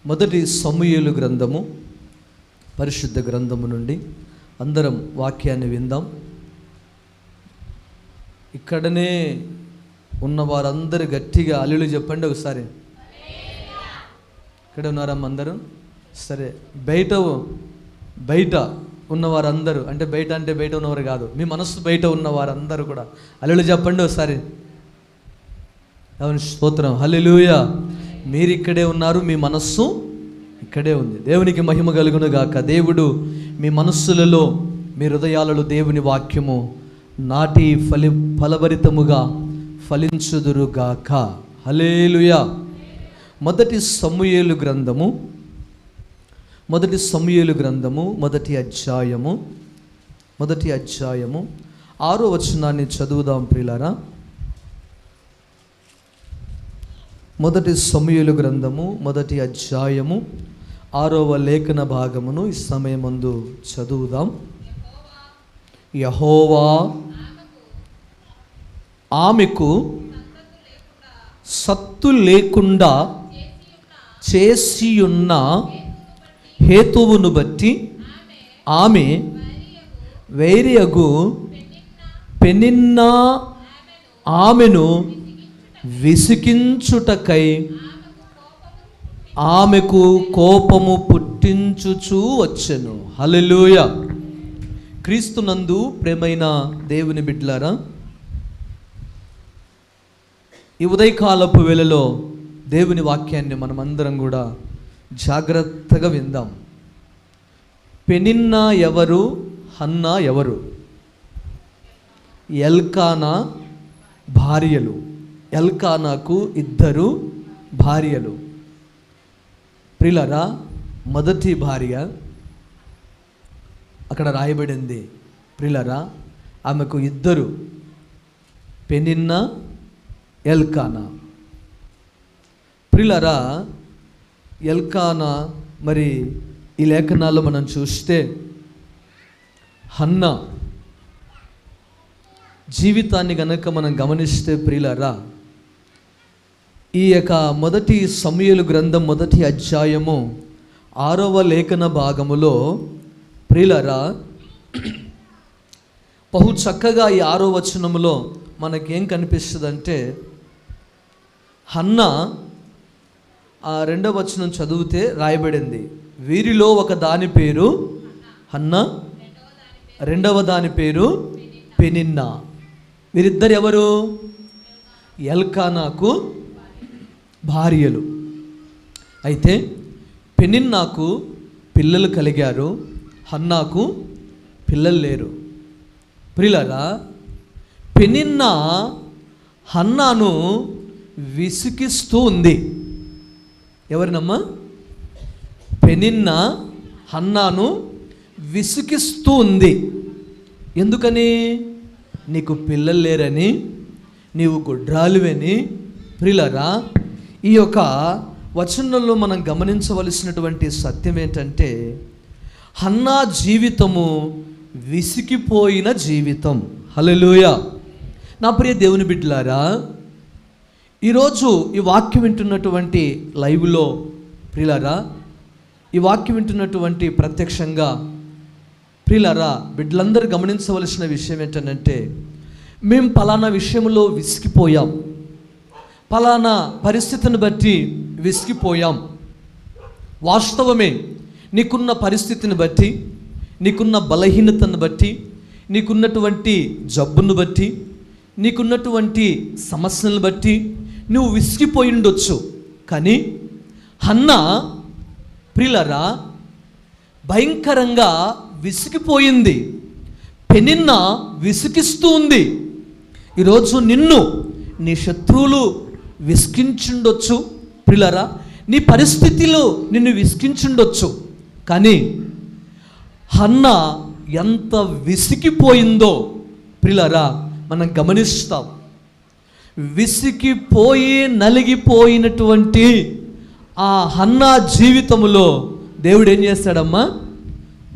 మొదటి సమూయేలు గ్రంథము, పరిశుద్ధ గ్రంథము నుండి అందరం వాక్యాన్ని విందాం. ఇక్కడనే ఉన్న వారందరూ గట్టిగా హల్లెలూయా చెప్పండి ఒకసారి. ఇక్కడ ఉన్నారమ్మ అందరూ? సరే, బయట ఉన్నవారందరూ, అంటే బయట ఉన్నవారు కాదు, మీ మనస్సు బయట ఉన్న వారందరూ కూడా హల్లెలూయా చెప్పండి ఒకసారి. అవును, స్తోత్రం, హల్లెలూయా. మీరు ఇక్కడే ఉన్నారు, మీ మనస్సు ఇక్కడే ఉంది. దేవునికి మహిమ కలుగును గాక. దేవుడు మీ మనస్సులలో, మీ హృదయాలలో దేవుని వాక్యము నాటి ఫలభరితముగా ఫలించుదురుగాక. హల్లెలూయా. మొదటి సమూయేలు గ్రంథము మొదటి అధ్యాయము 6వ వచనాన్ని చదువుదాం ప్రియులారా. మొదటి సమూయేలు గ్రంథము మొదటి అధ్యాయము 6వ లేఖన భాగమును ఈ సమయమందు చదువుదాం. యెహోవా ఆమెకు సత్తు లేకుండా చేసియున్న హేతువును బట్టి ఆమె వేరియగు పెనిన్నా ఆమెను విసికించుటకై ఆమెకు కోపము పుట్టించుచూ వచ్చెను. హల్లెలూయా. క్రీస్తునందు ప్రేమైన దేవుని బిడ్డలారా, ఈ ఉదయకాలపు వేళలో దేవుని వాక్యాన్ని మనమందరం కూడా జాగ్రత్తగా విందాం. పెనిన్నా ఎవరు? హన్నా ఎవరు? ఎల్కానా భార్యలు. ఎల్కానాకు 2 భార్యలు. ప్రియులారా, మొదటి భార్య అక్కడ రాయబడింది. ప్రియులారా, ఆమెకు 2, పెనిన్నా, ఎల్కానా. ప్రియులారా, ఎల్కానా మరి ఈ లేఖనాల్లో మనం చూస్తే హన్నా జీవితాన్ని గనక మనం గమనిస్తే ప్రియులారా, ఈ యొక్క మొదటి సమూయేలు గ్రంథం మొదటి అధ్యాయము 6వ లేఖన భాగములో ప్రియులారా బహు చక్కగా ఈ 6వ వచనములో మనకేం కనిపిస్తుందంటే, హన్నా ఆ 2వ వచనం చదివితే రాయబడింది, వీరిలో ఒక దాని పేరు హన్నా, 2వ దాని పేరు పెనిన్నా. వీరిద్దరు ఎవరు? ఎల్కానాకు భార్యలు. అయితే పెనిన్నాకు పిల్లలు కలిగారు, హన్నాకు పిల్లలు లేరు. ప్రియులారా, పెనిన్నా హన్నాను విసికిస్తూ ఉంది. ఎవరినమ్మా? పెనిన్నా హన్నాను విసికిస్తూ ఉంది. ఎందుకని? నీకు పిల్లలు లేరని, నీవు గుడ్రాలువని. ప్రియులారా, ఈ యొక్క వచనంలో మనం గమనించవలసినటువంటి సత్యం ఏంటంటే, హన్నా జీవితము విసిగిపోయిన జీవితం. హల్లెలూయా. నా ప్రియ దేవుని బిడ్డలారా, ఈరోజు ఈ వాక్యం వింటున్నటువంటి లైవ్లో ప్రియులారా, ఈ వాక్యం వింటున్నటువంటి ప్రత్యక్షంగా ప్రియులారా, బిడ్డలందరూ గమనించవలసిన విషయం ఏంటంటే, మేము పలానా విషయంలో విసిగిపోయాం, పలానా పరిస్థితిని బట్టి విసిగిపోయాం. వాస్తవమే, నీకున్న పరిస్థితిని బట్టి, నీకున్న బలహీనతను బట్టి, నీకున్నటువంటి జబ్బును బట్టి, నీకున్నటువంటి సమస్యలను బట్టి నువ్వు విసిగిపోయి ఉండొచ్చు. కానీ హన్నా ప్రియులారా భయంకరంగా విసిగిపోయింది. పెనిన్నా విసిగిస్తూ ఉంది. ఈరోజు నిన్ను నీ శత్రువులు విసిగించుండొచ్చు. ప్రియులారా, నీ పరిస్థితిలో నిన్ను విసిగించుండొచ్చు. కానీ హన్నా ఎంత విసిగిపోయిందో ప్రియులారా మనం గమనిస్తాం. విసిగిపోయి నలిగిపోయినటువంటి ఆ హన్నా జీవితంలో దేవుడు ఏం చేస్తాడమ్మా?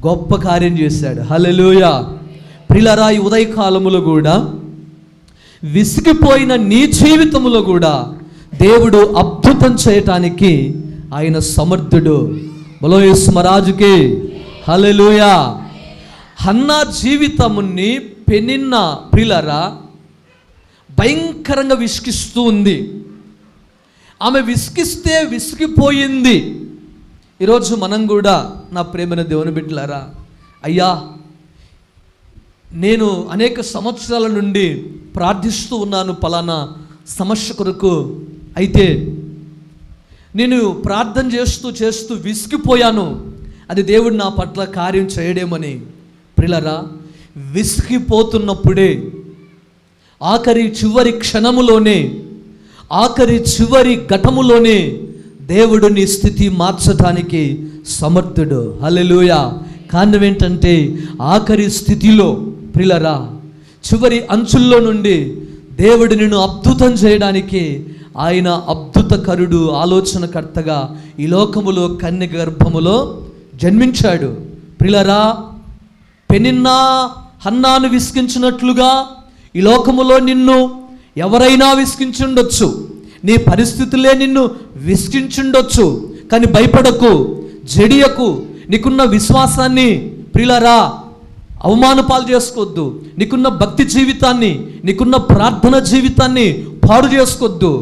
గొప్ప కార్యం చేశాడు. హల్లెలూయా. ప్రియులారా, ఈ ఉదయకాలములో కూడా విసిగిపోయిన నీ జీవితంలో కూడా దేవుడు అద్భుతం చేయటానికి ఆయన సమర్థుడు. బలో యేసు మహారాజుకి హల్లెలూయా. హన్నా జీవితముని పెనిన్న ప్రియులారా భయంకరంగా విసిగిస్తూ ఉంది. ఆమె విసిగిస్తే విసిగిపోయింది. ఈరోజు మనం కూడా నా ప్రేమైన దేవుని బిడ్డలారా, అయ్యా నేను అనేక సంవత్సరాల నుండి ప్రార్థిస్తూ ఉన్నాను పలానా సమస్య కొరకు, అయితే నేను ప్రార్థన చేస్తూ విసిగిపోయాను, అది దేవుడు నా పట్ల కార్యం చేయడేమని. ప్రియులారా, విసిగిపోతున్నప్పుడే ఆఖరి చివరి క్షణములోనే, ఆఖరి చివరి ఘటములోనే దేవుడు నీ స్థితి మార్చడానికి సమర్థుడు. హల్లెలూయా. కారణం ఏంటంటే ఆఖరి స్థితిలో ప్రియులారా, చివరి అంచుల్లో నుండి దేవుడు నిన్ను అద్భుతం చేయడానికి ఆయన అద్భుతకరుడు, ఆలోచనకర్తగా ఈ లోకములో కన్య గర్భములో జన్మించాడు. ప్రియులారా, పెనిన్నా హన్నాను విసిగించినట్లుగా ఈ లోకములో నిన్ను ఎవరైనా విసిగించుండొచ్చు, నీ పరిస్థితులే నిన్ను విసిగించుండొచ్చు. కానీ భయపడకు, జడియకు. నీకున్న విశ్వాసాన్ని ప్రియులారా అవమానపాలు చేసుకోవద్దు. నీకున్న భక్తి జీవితాన్ని, నీకున్న ప్రార్థన జీవితాన్ని పాడు చేసుకోవద్దు.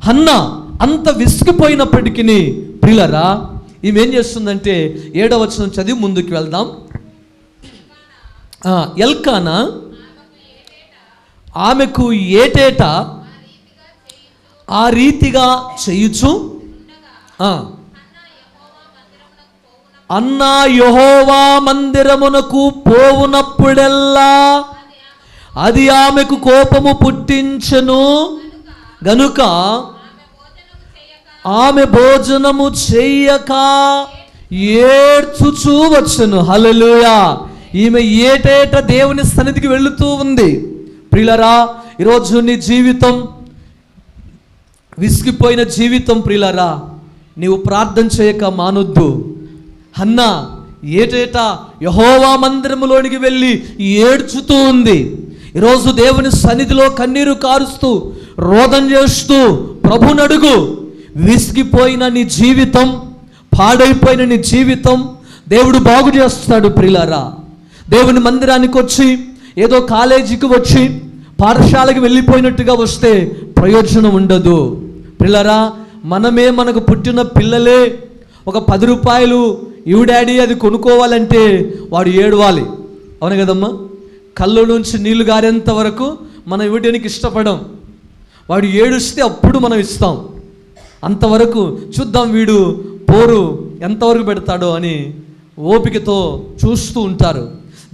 హన్నా అంత విసిగిపోయినప్పటికీ ప్రియులారా ఈమె ఏం చేస్తుందంటే 7వ వచనం చదివి ముందుకు వెళ్దాం. ఎల్కానా ఆమెకు ఏటేటా ఆ రీతిగా చేయుచు అన్నా యెహోవా మందిరమునకు పోవునప్పుడెల్లా అది ఆమెకు కోపము పుట్టించెను గనుక ఆమె భోజనము చెయ్యక ఏడ్చుచూ వచ్చును. హల్లెలూయా. ఈమె ఏటేట దేవుని సన్నిధికి వెళుతూ ఉంది. ప్రియులారా, ఈరోజు నీ జీవితం విసిగిపోయిన జీవితం ప్రియులారా, నీవు ప్రార్థన చేయక మానొద్దు. హన్నా ఏటేటా యెహోవా మందిరములోనికి వెళ్ళి ఏడ్చుతూ ఉంది. ఈరోజు దేవుని సన్నిధిలో కన్నీరు కారుస్తూ రోదన చేస్తూ ప్రభునడుగు. విసిగిపోయిన నీ జీవితం, పాడైపోయిన నీ జీవితం దేవుడు బాగు చేస్తాడు. ప్రియులారా, దేవుని మందిరానికి వచ్చి ఏదో కాలేజీకి వచ్చి పాఠశాలకు వెళ్ళిపోయినట్టుగా వస్తే ప్రయోజనం ఉండదు. ప్రియులారా, మనమే మనకు పుట్టిన పిల్లలే ఒక 10 రూపాయలు ఇవి డాడీ అది కొనుక్కోవాలంటే వాడు ఏడవాలి. అవును కదమ్మా? కళ్ళు నుంచి నీళ్లు గారేంత వరకు మనం ఇవ్వడానికి ఇష్టపడం. వాడు ఏడుస్తే అప్పుడు మనం ఇస్తాం. అంతవరకు చూద్దాం వీడు పోరు ఎంతవరకు పెడతాడో అని ఓపికతో చూస్తూ ఉంటారు.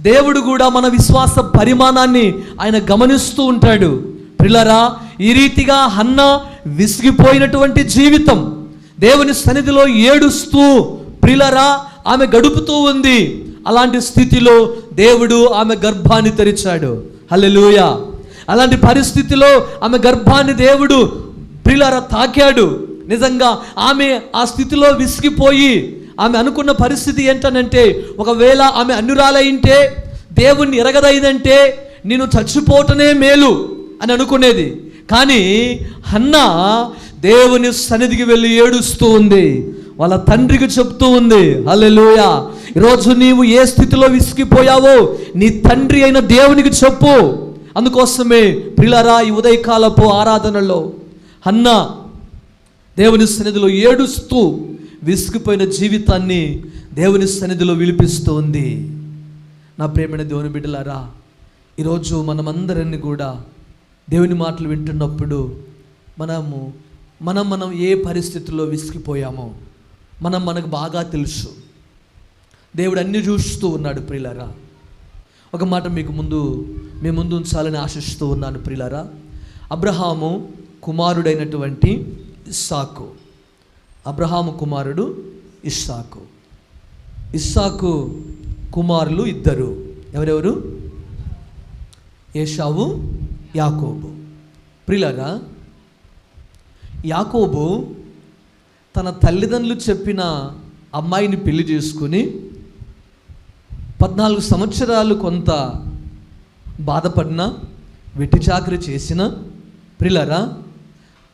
దేవుడు కూడా మన విశ్వాస పరిమాణాన్ని ఆయన గమనిస్తూ ఉంటాడు. ప్రియులారా, ఈ రీతిగా హన్నా విసిగిపోయినటువంటి జీవితం దేవుని సన్నిధిలో ఏడుస్తూ ప్రియులారా ఆమె గడుపుతూ ఉంది. అలాంటి స్థితిలో దేవుడు ఆమె గర్భాన్ని తెరిచాడు. హల్లెలూయా. అలాంటి పరిస్థితిలో ఆమె గర్భాన్ని దేవుడు ప్రియులారా తాకాడు. నిజంగా ఆమె ఆ స్థితిలో విసిగిపోయి ఆమె అనుకున్న పరిస్థితి ఏంటనంటే, ఒకవేళ ఆమె అన్యురాలైంటే, దేవుణ్ణి ఎరగదైందంటే నేను చచ్చిపోవటమే మేలు అని అనుకునేది. కానీ హన్నా దేవుని సన్నిధికి వెళ్ళి ఏడుస్తూ ఉంది, వాళ్ళ తండ్రికి చెప్తూ ఉంది. హల్లెలూయా. ఈరోజు నీవు ఏ స్థితిలో విసిగిపోయావో నీ తండ్రి అయిన దేవునికి చెప్పు. అందుకోసమే ప్రియులారా ఈ ఉదయకాలపు ఆరాధనలో హన్నా దేవుని సన్నిధిలో ఏడుస్తూ విసిగిపోయిన జీవితాన్ని దేవుని సన్నిధిలో విలిపిస్తూ ఉంది. నా ప్రేమైన దేవుని బిడ్డలారా, ఈరోజు మనమందరినీ కూడా దేవుని మాటలు వింటున్నప్పుడు మనం ఏ పరిస్థితుల్లో విసిగిపోయామో మనకు బాగా తెలుసు. దేవుడు అన్ని చూస్తూ ఉన్నాడు. ప్రియులారా, ఒక మాట మీ ముందు ఉంచాలని ఆశిస్తూ ఉన్నాను. ప్రియులారా, అబ్రహాము కుమారుడైనటువంటి ఇస్సాకు, అబ్రహాము కుమారుడు ఇస్సాకు. ఇస్సాకు కుమారులు 2. ఎవరెవరు? ఏశావు, యాకోబు. ప్రియులారా, యాకోబు తన తల్లిదండ్రులు చెప్పిన అమ్మాయిని పెళ్లి చేసుకుని 14 సంవత్సరాలు కొంత బాధపడిన, వెట్టి చాకరీ చేసిన, ప్రియులారా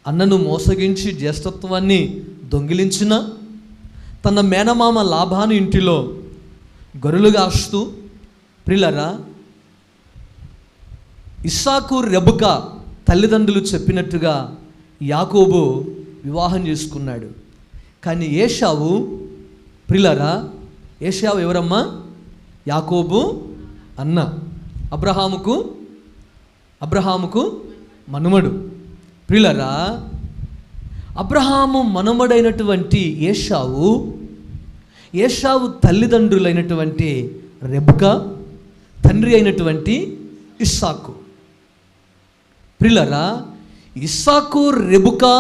అన్నను మోసగించి జ్యేష్ఠత్వాన్ని దొంగిలించిన తన మేనమామ లాబాను ఇంటిలో గొర్రెలు కాస్తూ, ప్రియులారా, ఇస్సాకు రెబెకా తల్లిదండ్రులు చెప్పినట్టుగా యాకోబు వివాహం చేసుకున్నాడు. కానీ ఏశావు, ప్రియులారా, ఏశావు ఎవరమ్మా? యాకోబు అన్న, అబ్రహాముకు మనుమడు. ప్రియులారా, అబ్రహాము మనుమడైనటువంటి ఏశావు తల్లిదండ్రులైనటువంటి రెబెకా, తండ్రి అయినటువంటి ఇస్సాకు. ప్రియులారా, ఇస్సాకు రెబెకా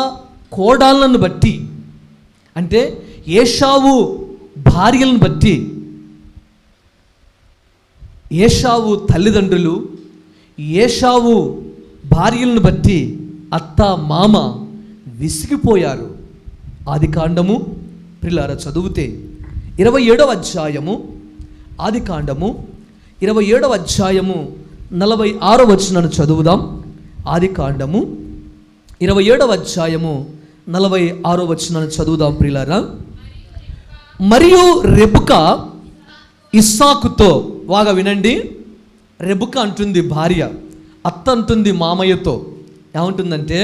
కోడళ్ళను బట్టి, అంటే ఏశావు భార్యలను బట్టి, ఏశావు తల్లిదండ్రులు, ఏశావు భార్యలను బట్టి అత్త మామ విసిగిపోయారు. ఆదికాండము, ప్రియులారా, చదివితే 27వ అధ్యాయము, ఆదికాండము 27వ అధ్యాయము 46వ వచనాన్ని చదువుదాం. ఆదికాండము 27వ అధ్యాయము 46వ వచనాన్ని చదువుదాం ప్రియులారా. మరియు రెబెకా ఇస్సాకుతో, బాగా వినండి, రెబెకా అంటుంది భార్య, అత్త అంటుంది మామయ్యతో, ఏమంటుందంటే,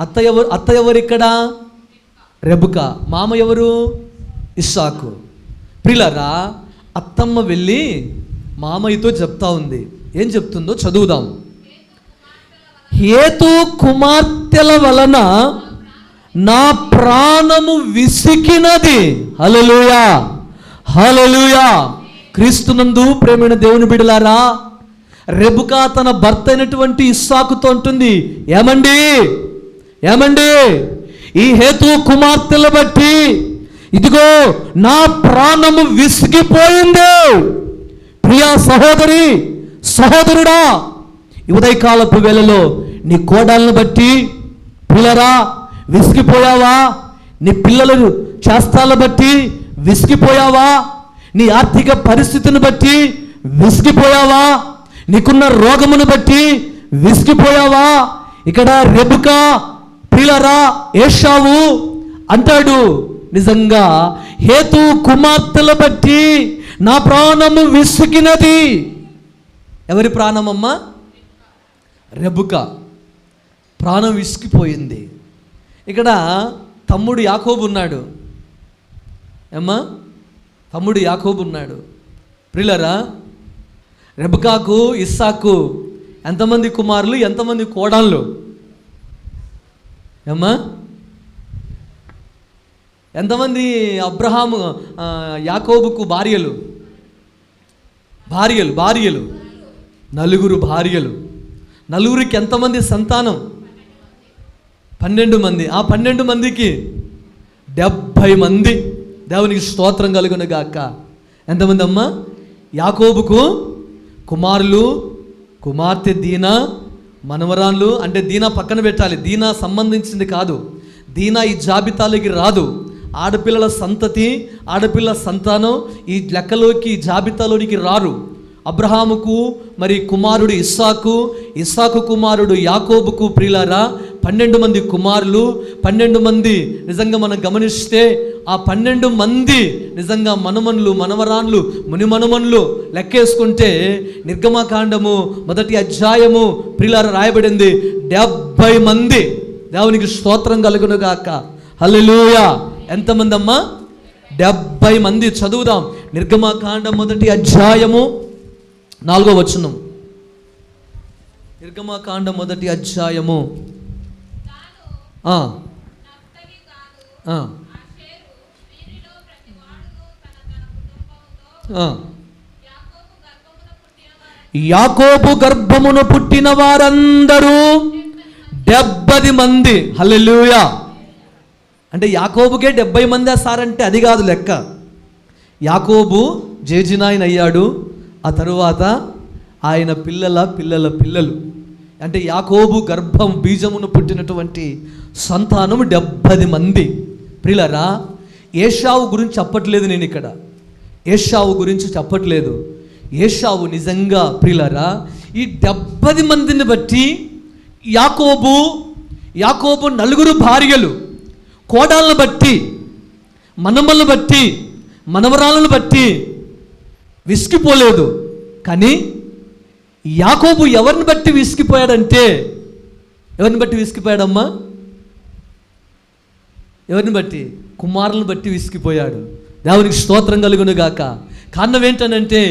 అత్త ఎవరు ఇక్కడ? రెబెకా. మామ ఎవరు? ఇస్సాకు. ప్రియులారా, అత్తమ్మ వెళ్ళి మామయ్యతో చెప్తా ఉంది. ఏం చెప్తుందో చదువుదాం. హేతు కుమార్తెల వలన నా ప్రాణము విసికినది. హల్లెలూయా, హల్లెలూయా. క్రీస్తునందు ప్రేమైన దేవుని బిడ్డలారా, రెబెకా తన భర్త అయినటువంటి ఇస్సాకుతో అంటుంది, ఏమండి ఈ హేతు కుమార్తెల బట్టి ఇదిగో నా ప్రాణము విసిగిపోయింది. ప్రియా సహోదరి, సహోదరుడా, ఉదయకాలపు వేళలో నీ కోడళ్ళను బట్టి పిల్లరా విసిగిపోయావా? నీ పిల్లలను చేష్టాల బట్టి విసిగిపోయావా? నీ ఆర్థిక పరిస్థితిని బట్టి విసిగిపోయావా? నీకున్న రోగమును బట్టి విసిగిపోయావా? ఇక్కడ రెబెకా, ప్రియులారా, ఏశావు అంటాడు, నిజంగా హేతు కుమార్తెల బట్టి నా ప్రాణము విసిగినది. ఎవరి ప్రాణమమ్మా? రెబెకా ప్రాణం విసిగిపోయింది. ఇక్కడ తమ్ముడు యాకోబు ఉన్నాడు. ఏమ్మా? తమ్ముడు యాకోబు ఉన్నాడు. ప్రియులారా, రెబెకాకు ఇస్సాకు ఎంతమంది కుమారులు, ఎంతమంది కోడళ్ళు? ఏమ్మా? ఎంతమంది అబ్రహాము యాకోబుకు భార్యలు? నలుగురు భార్యలు. నలుగురికి ఎంతమంది సంతానం? 12 మంది. ఆ 12 మందికి 70 మంది. దేవునికి స్తోత్రం కలుగును గాక. ఎంతమంది అమ్మా? యాకోబుకు కుమారులు, కుమార్తె దీనా, మనవరాళ్ళు. అంటే దీనా పక్కన పెట్టాలి, దీనా సంబంధించింది కాదు, దీనా ఈ జాబితాలోకి రాదు. ఆడపిల్లల సంతతి, ఆడపిల్ల సంతానం ఈ లెక్కలోకి, జాబితాలోనికి రారు. అబ్రహాముకు మరి కుమారుడు ఇస్సాకు కుమారుడు యాకోబుకు, ప్రియులారా, 12 మంది కుమారులు, 12 మంది. నిజంగా మనం గమనిస్తే ఆ 12 మంది నిజంగా మనమనులు, మనవరాన్లు, మునిమనుమనులు లెక్కేసుకుంటే నిర్గమకాండము 1వ అధ్యాయము ప్రియులారా రాయబడింది 70 మంది. దేవునికి స్తోత్రం కలుగును గాక. హల్లెలూయా. ఎంతమంది అమ్మా? 70 మంది. చదువుదాం. నిర్గమకాండం 1వ అధ్యాయము 4వ వచనం. నిర్గమకాండం 1వ అధ్యాయము యాకోబు గర్భమును పుట్టిన వారందరూ 70 మంది. హల్లెలూయా. అంటే యాకోబుకే 70 మంది సారంటే అది కాదు లెక్క. యాకోబు జేజినాయన అయ్యాడు, ఆ తరువాత ఆయన పిల్లల పిల్లలు, అంటే యాకోబు గర్భం బీజమును పుట్టినటువంటి సంతానము 70 మంది. ప్రియులారా, ఏశావు గురించి చెప్పట్లేదు నేను ఇక్కడ, ఏశావు గురించి చెప్పట్లేదు. ఏశావు నిజంగా ప్రియులారా ఈ 70 మందిని బట్టి యాకోబు నలుగురు భార్యలు, కోడళ్ళను బట్టి మనమలను బట్టి, మనవరాలను బట్టి విసిగిపోలేదు. కానీ యాకోబు ఎవరిని బట్టి విసిగిపోయాడంటే, ఎవరిని బట్టి విసిగిపోయాడమ్మా? ఎవరిని బట్టి? కుమారులను బట్టి విసిగిపోయాడు. దేవునికి స్తోత్రం కలుగును గాక. కారణం ఏంటనంటే,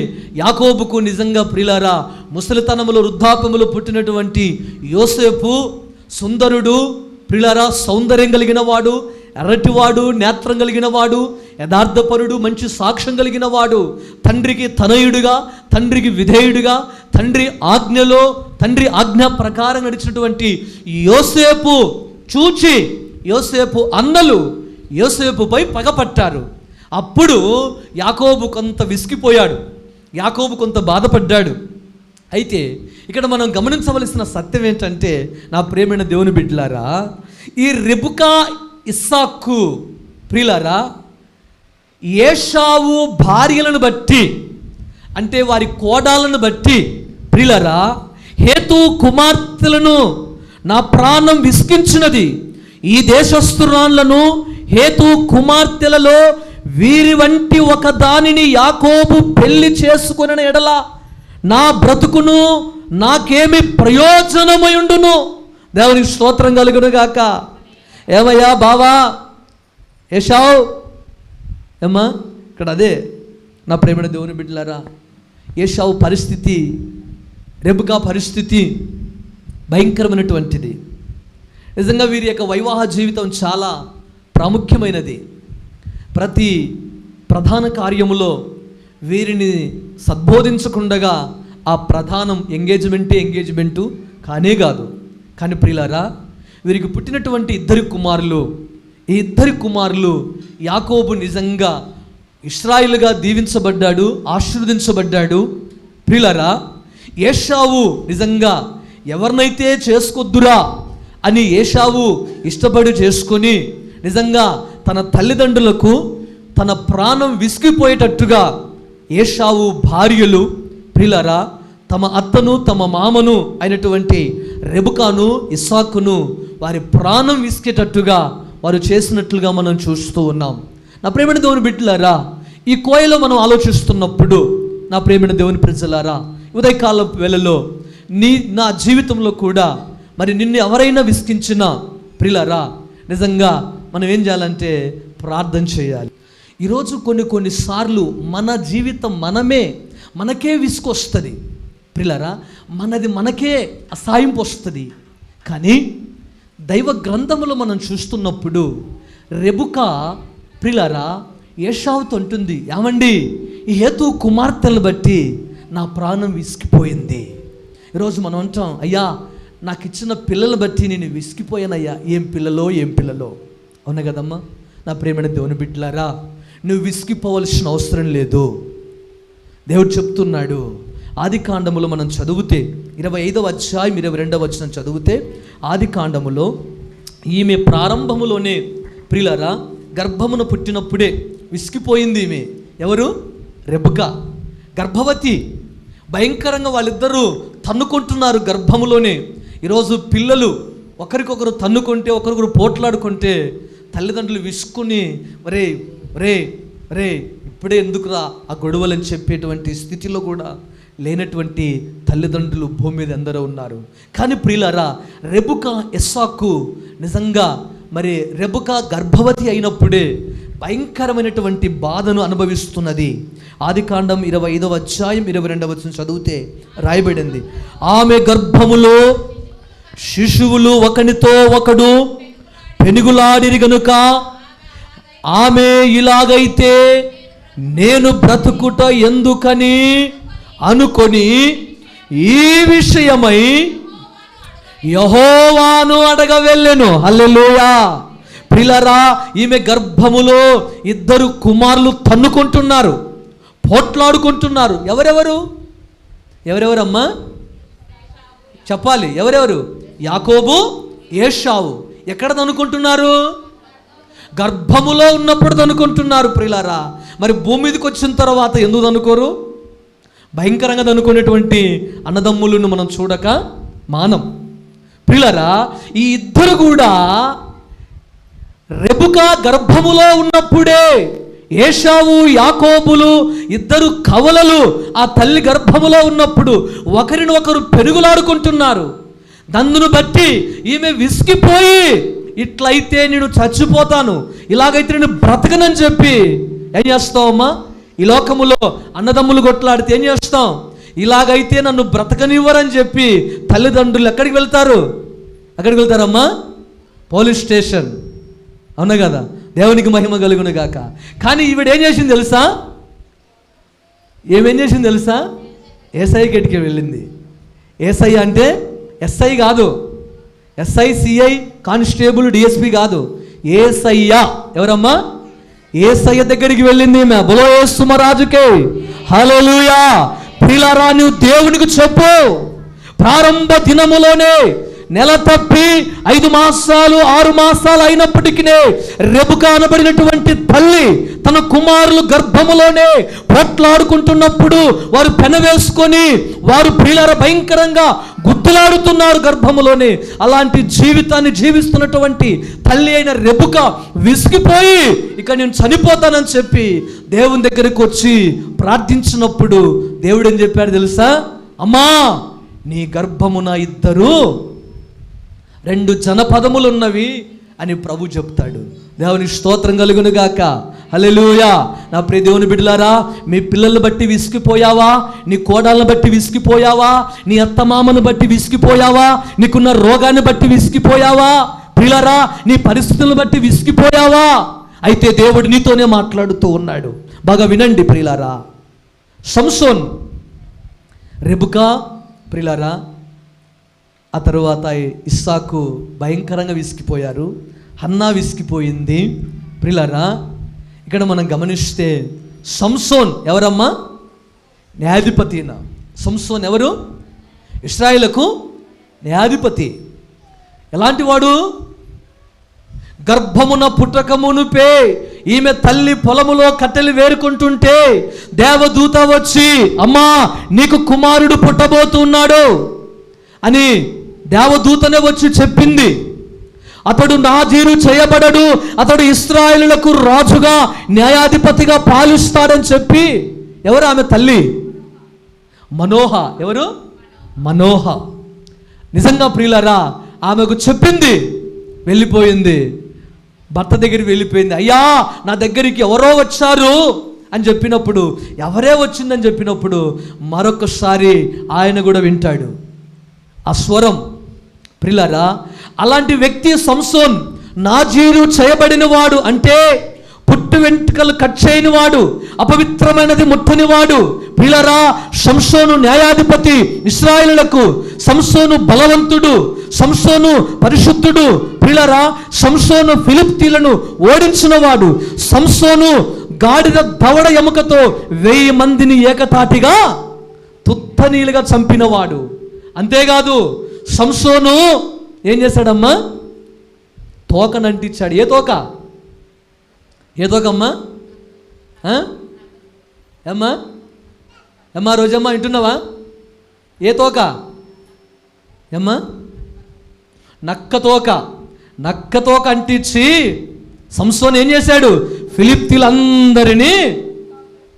యాకోబుకు నిజంగా ప్రియులారా ముసలితనములో వృద్ధాప్యములో పుట్టినటువంటి యోసేపు సుందరుడు, ప్రియులారా సౌందర్యం కలిగిన వాడు, ఎర్రటివాడు, నేత్రం కలిగిన వాడు, యథార్థపరుడు, మంచి సాక్ష్యం కలిగిన వాడు, తండ్రికి తనయుడుగా, తండ్రికి విధేయుడుగా, తండ్రి ఆజ్ఞ ప్రకారం నడిచినటువంటి యోసేపు చూచి యోసేపు అన్నలు యోసేపుపై పగపట్టారు. అప్పుడు యాకోబు కొంత విసిగిపోయాడు, యాకోబు కొంత బాధపడ్డాడు. అయితే ఇక్కడ మనం గమనించవలసిన సత్యం ఏంటంటే, నా ప్రియమైన దేవుని బిడ్డలారా, ఈ రెబెకా ఇస్సాకు ప్రియులారా ఏశావు భార్యలను బట్టి, అంటే వారి కోడాలను బట్టి ప్రియులారా, హేతు కుమార్తెలను నా ప్రాణం విసిగించినది, ఈ దేశస్తురాళ్లను హేతు కుమార్తెలలో వీరి వంటి ఒక దానిని యాకోబు పెళ్లి చేసుకుని ఎడల నా బ్రతుకును నాకేమి ప్రయోజనమై ఉండును. దేవునికి స్తోత్రం కలుగును గాక. ఏమయ్యా బావా ఏశావు, ఏమ్మా ఇక్కడ అదే నా ప్రేమైన దేవుని బిడ్డలారా, ఏశావు పరిస్థితి, రెబెకా పరిస్థితి భయంకరమైనటువంటిది. నిజంగా వీరి యొక్క వైవాహ జీవితం చాలా ప్రాముఖ్యమైనది. ప్రతి ప్రధాన కార్యములో వీరిని సద్బోధించకుండగా ఆ ప్రధానం ఎంగేజ్మెంటు కానే కాదు. కానీ ప్రియులారా, వీరికి పుట్టినటువంటి ఈ ఇద్దరి కుమారులు యాకోబు నిజంగా ఇశ్రాయేలుగా దీవించబడ్డాడు, ఆశీర్వదించబడ్డాడు. ప్రియులారా, ఏశావు నిజంగా ఎవరినైతే చేసుకొద్దురా అని ఏశావు ఇష్టపడి చేసుకొని నిజంగా తన తల్లిదండ్రులకు తన ప్రాణం విసిగిపోయేటట్టుగా ఏశావు భార్యలు ప్రియులారా తమ అత్తను తమ మామను అయినటువంటి రెబెకాను ఇస్సాకును వారి ప్రాణం విసిగేటట్టుగా వారు చేసినట్లుగా మనం చూస్తూ ఉన్నాం. నా ప్రియమైన దేవుని బిడ్డలారా, ఈ కోయలో మనం ఆలోచిస్తున్నప్పుడు నా ప్రియమైన దేవుని ప్రజలారా, ఉదయకాల వేళలో నా జీవితంలో కూడా మరి నిన్ను ఎవరైనా విసిగించినా ప్రియులారా నిజంగా మనం ఏం చేయాలంటే ప్రార్థన చేయాలి. ఈరోజు కొన్నిసార్లు మన జీవితం మనకే విసుకొస్తుంది ప్రియులారా, మనకే అసహాయింపు వస్తుంది. కానీ దైవ గ్రంథములో మనం చూస్తున్నప్పుడు రెబెకా ప్రియులారా ఏశావుతో అంటుంది, ఏమండి ఈ హేతు కుమార్తెలను బట్టి నా ప్రాణం విసిగిపోయింది. ఈరోజు మనం అంటాం, అయ్యా నాకు ఇచ్చిన పిల్లలు బట్టి నేను విసిగిపోయానయ్యా. ఏం పిల్లలో అవునా కదమ్మా? నా ప్రియమైన దేవుని బిడ్డలారా, నువ్వు విసిగిపోవలసిన అవసరం లేదు. దేవుడు చెప్తున్నాడు. ఆదికాండములో మనం చదివితే 25వ అధ్యాయం 22వ వచనం చదివితే, ఆదికాండములో ఈమె ప్రారంభములోనే ప్రియులారా గర్భమున పుట్టినప్పుడే విసిగిపోయింది ఈమె. ఎవరు? రెబెకా గర్భవతి. భయంకరంగా వాళ్ళిద్దరూ తన్నుకుంటున్నారు గర్భములోనే. ఈరోజు పిల్లలు ఒకరికొకరు తన్నుకుంటే, ఒకరికొకరు పోట్లాడుకుంటే తల్లిదండ్రులు విసుకుని రే ఇప్పుడే ఎందుకురా ఆ గొడవలని చెప్పేటువంటి స్థితిలో కూడా లేనటువంటి తల్లిదండ్రులు భూమి మీద ఎందరో ఉన్నారు. కానీ ప్రియులారా రెబెకా ఇస్సాకు నిజంగా రెబెకా గర్భవతి అయినప్పుడే భయంకరమైనటువంటి బాధను అనుభవిస్తున్నది. ఆదికాండం 25వ అధ్యాయం 22వ వచనం చదివితే రాయబడింది, ఆమె గర్భములో శిశువులు ఒకనితో ఒకడు పెనుగులాడిరి గనుక ఆమె ఇలాగైతే నేను బ్రతుకుట ఎందుకని అనుకొని ఈ విషయమై యెహోవాను అడగ వెళ్ళెను. హల్లెలూయా. ప్రియులారా, ఈమె గర్భములో ఇద్దరు కుమారులు తన్నుకుంటున్నారు, పోట్లాడుకుంటున్నారు. ఎవరెవరమ్మా చెప్పాలి? ఎవరెవరు? యాకోబు, ఏశావు. ఎక్కడ తన్నుకుంటున్నారు? గర్భములో ఉన్నప్పుడు తన్నుకుంటున్నారు ప్రియులారా. మరి భూమి మీదకి వచ్చిన తర్వాత ఎందుకు తన్నుకోరు? భయంకరంగా తన్నుకునేటువంటి అన్నదమ్ములను మనం చూడక మానం. ప్రియులారా, ఈ ఇద్దరు కూడా రెబెకా గర్భములో ఉన్నప్పుడే ఏశావు యాకోబులు ఇద్దరు కవలలు ఆ తల్లి గర్భములో ఉన్నప్పుడు ఒకరిని ఒకరు పెనుగులాడుకుంటున్నారు. నందును బట్టి ఈమె విసిగిపోయి, ఇట్లయితే నేను చచ్చిపోతాను, ఇలాగైతే నేను బ్రతకనని చెప్పి ఏం చేస్తావమ్మా? ఈ లోకములో అన్నదమ్ములు కొట్లాడితే ఏం చేస్తాం? ఇలాగైతే నన్ను బ్రతకనివ్వరని చెప్పి తల్లిదండ్రులు ఎక్కడికి వెళ్తారు? ఎక్కడికి వెళ్తారమ్మా? Police station. అవునా కదా? దేవునికి మహిమ కలుగును గాక. కానీ ఈవిడ ఏం చేసింది తెలుసా? ఏమేం చేసింది తెలుసా? ఏసఐ గడికి వెళ్ళింది. ఏసఐ అంటే ఎస్ఐ కాదు, ఎస్ఐ సిఐ కానిస్టేబుల్ డిఎస్పి కాదు, ఏసయ్య. ఎవరమ్మా? ఏసయ్య దగ్గరికి వెళ్ళింది. బలో యేసు మహారాజుకే హల్లెలూయా. ప్రియులారా, నువ్వు దేవునికి చెప్పు. ప్రారంభ దినములోనే నెల తప్పి 5 మాసాలు 6 మాసాలు అయినప్పటికీ రెబెకా అనబడినటువంటి తల్లి తన కుమారులు గర్భములోనే పోట్లాడుకుంటున్నప్పుడు వారు పెనవేసుకొని వారు ప్రియులారా భయంకరంగా గుద్దులాడుతున్నారు గర్భములోనే. అలాంటి జీవితాన్ని జీవిస్తున్నటువంటి తల్లి అయిన రెబెకా విసిగిపోయి ఇక నేను చనిపోతానని చెప్పి దేవుని దగ్గరికి వచ్చి ప్రార్థించినప్పుడు దేవుడు ఏం చెప్పాడు తెలుసా? అమ్మా, నీ గర్భమున 2 జనపదములు ఉన్నవి అని ప్రభు చెప్తాడు. దేవుని స్తోత్రం కలుగును గాక. హల్లెలూయా. నా ప్రియ దేవుని బిడ్డలారా, మీ పిల్లల్ని బట్టి విసిగిపోయావా? నీ కోడళ్ళని బట్టి విసిగిపోయావా? నీ అత్తమామను బట్టి విసిగిపోయావా? నీకున్న రోగాన్ని బట్టి విసిగిపోయావా? ప్రియులారా, నీ పరిస్థితులను బట్టి విసిగిపోయావా? అయితే దేవుడు నీతోనే మాట్లాడుతూ ఉన్నాడు. బాగా వినండి ప్రియులారా. సంసోన్, రెబెకా ప్రియులారా, ఆ తరువాత ఇస్సాకు భయంకరంగా విసిగిపోయారు. హన్నా విసిగిపోయింది. ప్రియులారా, ఇక్కడ మనం గమనిస్తే సంసోన్ ఎవరమ్మా? న్యాయాధిపతిన. సంసోన్ ఎవరు? ఇశ్రాయేలుకు న్యాయాధిపతి. ఎలాంటి వాడు? గర్భమున పుట్టకమునుపే ఈమె తల్లి పొలములో కట్టెలు వేరుకుంటుంటే దేవదూత వచ్చి, అమ్మా నీకు కుమారుడు పుట్టబోతున్నాడు అని దేవదూతనే వచ్చి చెప్పింది. అతడు నాజీరు చేయబడడు, అతడు ఇశ్రాయేలులకు రాజుగా న్యాయాధిపతిగా పాలిస్తాడని చెప్పి. ఎవరు ఆమె తల్లి? మనోహ. ఎవరు? మనోహ. నిజంగా ప్రియులారా, ఆమెకు చెప్పింది, వెళ్ళిపోయింది. భర్త దగ్గరికి వెళ్ళిపోయింది. అయ్యా, నా దగ్గరికి ఎవరో వచ్చారు అని చెప్పినప్పుడు, ఎవరే వచ్చిందని చెప్పినప్పుడు మరొకసారి ఆయన కూడా వింటాడు ఆ స్వరం. ప్రియులారా, అలాంటి వ్యక్తి సంసోన్. నాజీరు చేయబడిన వాడు అంటే పుట్టు వెంట్రుకలు కట్ చేయని వాడు, అపవిత్రమైనది ముట్టని వాడు. ప్రియులారా, సంసోను న్యాయాధిపతి ఇశ్రాయేలులకు. సంసోను బలవంతుడు, సంసోను పరిశుద్ధుడు. ప్రియులారా, సంసోను ఫిలిష్తీయులను ఓడించిన వాడు. సంసోను గాడిద దవడ ఎముకతో 1000 మందిని ఏకతాటిగా తుత్తనీలుగా చంపినవాడు. అంతేకాదు, సంసోను ఏం చేశాడమ్మా? తోకనంటించాడు. ఏ తోక? ఏ తోకమ్మా? ఏమ్మా? ఏమ్మా రోజమ్మా వింటున్నావా? ఏ తోక? ఏమ్మా? నక్క తోక. నక్క తోక అంటించి సంసోను ఏం చేశాడు? ఫిలిష్తీయులందరినీ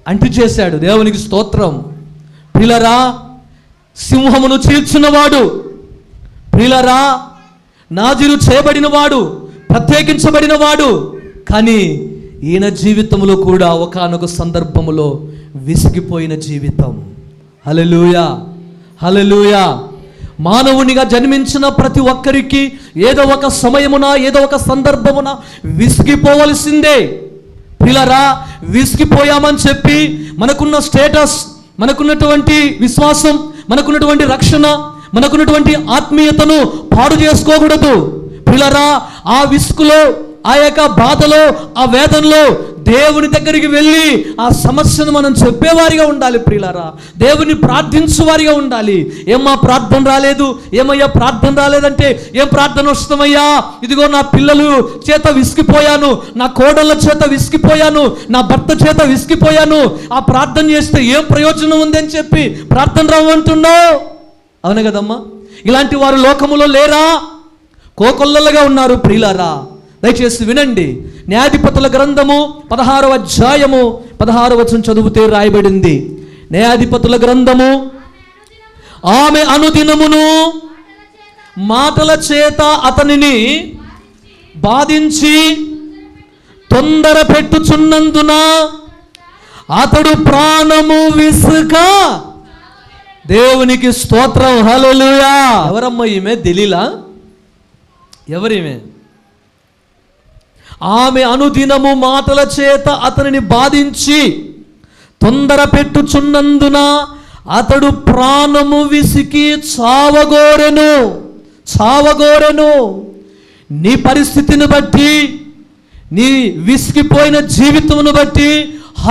అంటించేశాడు. దేవునికి స్తోత్రం. ప్రియులారా, సింహమును చీల్చినవాడు. ప్రియులారా, నాజీరు చేయబడినవాడు, ప్రత్యేకించబడినవాడు. కానీ ఈయన జీవితంలో కూడా ఒకానొక సందర్భములో విసిగిపోయిన జీవితం. హల్లెలూయా, హల్లెలూయా. మానవునిగా జన్మించిన ప్రతి ఒక్కరికి ఏదో ఒక సమయమున, ఏదో ఒక సందర్భమున విసిగిపోవలసిందే. ప్రియులారా, విసిగిపోయామని చెప్పి మనకున్న స్టేటస్, మనకున్నటువంటి విశ్వాసం, మనకున్నటువంటి రక్షణ, మనకున్నటువంటి ఆత్మీయతను పాడు చేసుకోకూడదు. ప్రియులారా, ఆ విసుగులో, ఆ యొక్క బాధలో, ఆ వేదనలో దేవుని దగ్గరికి వెళ్ళి ఆ సమస్యను మనం చెప్పేవారిగా ఉండాలి. ప్రియులారా, దేవుని ప్రార్థించువారిగా ఉండాలి. ఏమ్మా ప్రార్థన రాలేదు? ఏమయ్యా ప్రార్థన రాలేదంటే, ఏం ప్రార్థన వస్తామయ్యా? ఇదిగో నా పిల్లలు చేత విసిగిపోయాను, నా కోడళ్ళ చేత విసిగిపోయాను, నా భర్త చేత విసిగిపోయాను, ఆ ప్రార్థన చేస్తే ఏం ప్రయోజనం ఉందని చెప్పి ప్రార్థన రావంటున్నావు. అవును కదమ్మా? ఇలాంటి వారు లోకములో లేరా? కోకొల్లలుగా ఉన్నారు. ప్రియులారా, దయచేసి వినండి. న్యాయాధిపతుల గ్రంథము 16వ అధ్యాయము 16వ వచనం చదివితే రాయబడింది. న్యాయాధిపతుల గ్రంథము, ఆమె అనుదినమును మాటల చేత అతనిని బాధించి తొందర పెట్టుచున్నందున అతడు ప్రాణము విసుక. దేవునికి స్తోత్రం, హల్లెలూయా. ఎవరమ్మ ఈమె? దెలీలా. ఎవరిమే? ఆమె అనుదినము మాటల చేత అతనిని బాధించి తొందర పెట్టుచున్నందున అతడు ప్రాణము విసికి చావగోరెను. నీ పరిస్థితిని బట్టి, నీ విసిగిపోయిన జీవితమును బట్టి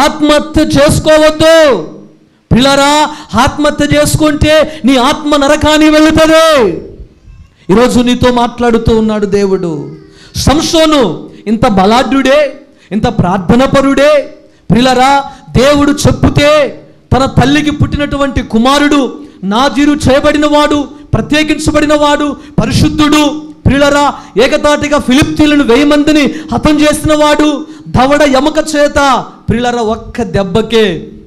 ఆత్మహత్య చేసుకోవద్దు పిల్లరా. ఆత్మహత్య చేసుకుంటే నీ ఆత్మ నరకానికి వెళుతుంది. ఈరోజు నీతో మాట్లాడుతూ ఉన్నాడు దేవుడు. సంసోను ఇంత బలాఢ్యుడే, ఇంత ప్రార్థనపరుడే పిల్లరా. దేవుడు చెప్పుతే తన తల్లికి పుట్టినటువంటి కుమారుడు, నాజీరు చేయబడిన వాడు, ప్రత్యేకించబడిన వాడు, పరిశుద్ధుడు ప్రియులరా, ఏకతాటిగా ఫిలిష్తీయులను 1000 మందిని హతం చేసిన వాడు, దవడ ఎముక చేత ప్రియులరా ఒక్క దెబ్బకే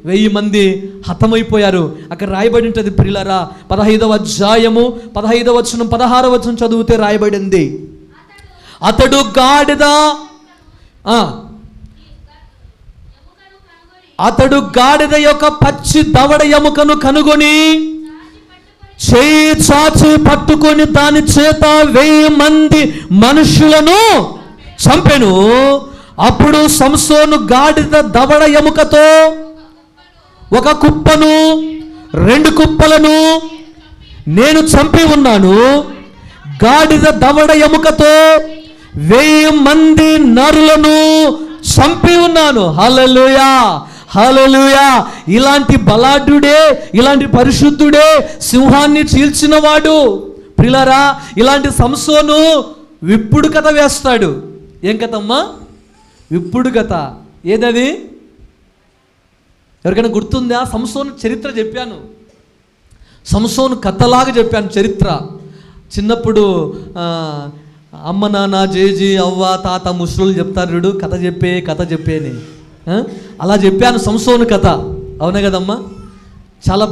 1000 మంది హతమైపోయారు. అక్కడ రాయబడి ఉంటుంది ప్రియులరా, 15వ అధ్యాయము 15వ వచనం 16వ వచనం చదివితే రాయబడింది, అతడు గాడిద యొక్క పచ్చి దవడ ఎముకను కనుగొని చేయి చాచి పట్టుకొని దాని చేత 1000 మంది మనుషులను చంపెను. అప్పుడు సంసోను గాడిద దవడ ఎముకతో ఒక కుప్పను 2 కుప్పలను నేను చంపి ఉన్నాను. గాడిద దవడ ఎముకతో 1000 మంది నరులను చంపి ఉన్నాను. హల్లెలూయా, హల్లెలూయా. ఇలాంటి బలాఢ్యుడే, ఇలాంటి పరిశుద్ధుడే సింహాన్ని చీల్చినవాడు ప్రియులారా. ఇలాంటి సంసోను విప్పుడు కథ వేస్తాడు. ఏం కథమ్మా? విప్పుడు కథ. ఏదది? ఎవరికైనా గుర్తుందా? సంసోను చరిత్ర చెప్పాను, సంసోను కథలాగా చెప్పాను చరిత్ర. చిన్నప్పుడు అమ్మ నాన్న జేజీ అవ్వ తాత ముసలు చెప్తారు, కథ చెప్పేని అలా చెప్పాను సంసోను కథ. అవునా కదమ్మా? చాలా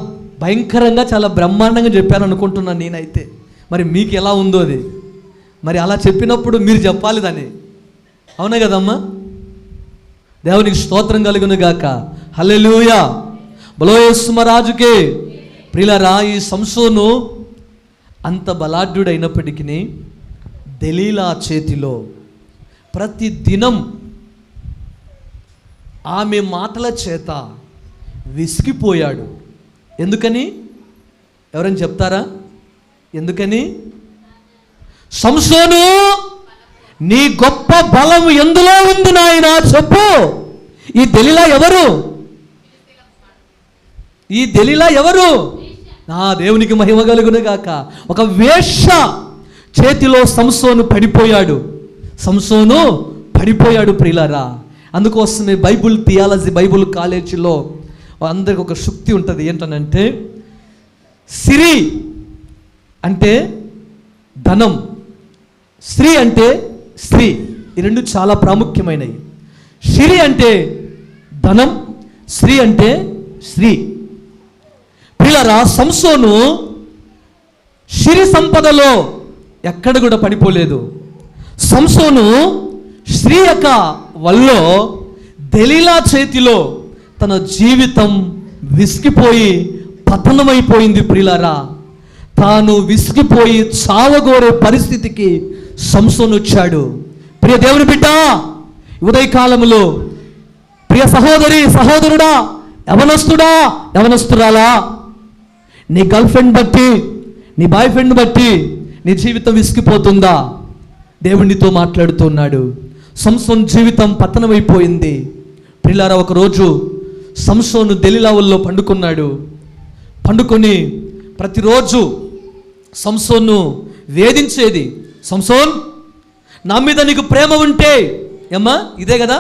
భయంకరంగా, చాలా బ్రహ్మాండంగా చెప్పాను అనుకుంటున్నాను నేనైతే. మరి మీకు ఎలా ఉందో అది, మరి అలా చెప్పినప్పుడు మీరు చెప్పాలి దాన్ని. అవునా కదమ్మా? దేవునికి స్తోత్రం కలుగును గాక. హల్లెలూయా, బలో యేసు రాజుకే. ప్రియులారా, ఈ సంసోను అంత బలాఢ్యుడైనప్పటికీ దెలీలా చేతిలో ప్రతి దినం ఆమె మాటల చేత విసిగిపోయాడు. ఎందుకని? ఎవరైనా చెప్తారా? ఎందుకని? సంసోను, నీ గొప్ప బలం ఎందులో ఉంది నాయనా చెప్పు. ఈ దెలీలా ఎవరు? ఈ దెలీలా ఎవరు? నా దేవునికి మహిమ కలుగును గాక. ఒక వేశ్య చేతిలో సంసోను పడిపోయాడు. సంసోను పడిపోయాడు ప్రియులారా. అందుకోసమే బైబుల్ థియాలజీ, బైబుల్ కాలేజీలో అందరికి ఒక శుక్తి ఉంటుంది. ఏంటనంటే, సిరి అంటే ధనం, స్త్రీ అంటే స్త్రీ. ఈ రెండు చాలా ప్రాముఖ్యమైనవి. సిరి అంటే ధనం, స్త్రీ అంటే స్త్రీ. పిల్లరా, సంసోను సిరి సంపదలో ఎక్కడ కూడా పడిపోలేదు. సంసోను స్త్రీ యొక్క వల్ల దెలీలా చేతిలో తన జీవితం విసిగిపోయి పతనమైపోయింది ప్రియులారా. తాను విసిగిపోయి చావగోరే పరిస్థితికి సంసోను వచ్చాడు. ప్రియ దేవుని బిడ్డ, ఉదయకాలములో ప్రియ సహోదరి సహోదరుడా, యవనస్తుడా యవనస్తురాలా, నీ గర్ల్ ఫ్రెండ్ బట్టి, నీ బాయ్ ఫ్రెండ్ బట్టి నీ జీవితం విసిగిపోతుందా? దేవునితో మాట్లాడుతున్నాడు. సంసోను జీవితం పతనమైపోయింది ప్రియులారా. ఒకరోజు సంసోను దెలీలా వల్లో పండుకున్నాడు. పండుకొని ప్రతిరోజు సంసోను వేధించేది. సంసోన్, నా మీద నీకు ప్రేమ ఉంటే, ఏమ్మా ఇదే కదా